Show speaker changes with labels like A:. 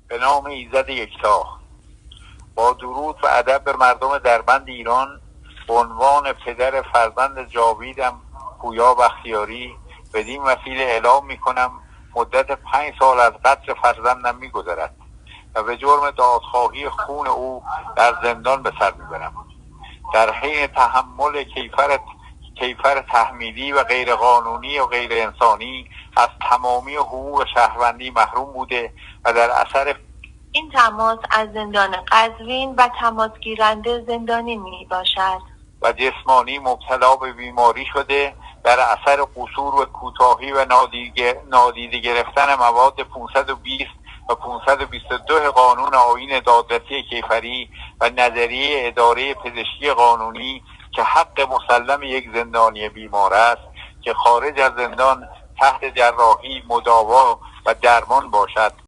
A: به نام ایزد یکتا. با درود و ادب به مردم دربند ایران، به عنوان پدر فرزند جاویدم پویا بختیاری بدین وسیله اعلام میکنم مدت 5 سال از قتل فرزندم میگذرد و به جرم دادخواهی خون او در زندان به سر میبرم. در حین تحمل کیفر تحمیلی و غیرقانونی و غیر انسانی از تمامی حقوق شهروندی محروم بوده و در اثر
B: این تماس از زندان قزوین و تماس گیرنده زندانی می باشد
A: و جسمانی مبتلا به بیماری شده در اثر قصور و کوتاهی و نادیده گرفتن مواد 520 و 522 قانون آیین دادرسی کیفری و نظریه اداره پزشکی قانونی که حق مسلم یک زندانی بیمار است که خارج از زندان تحت جراحی، مداوا و درمان باشد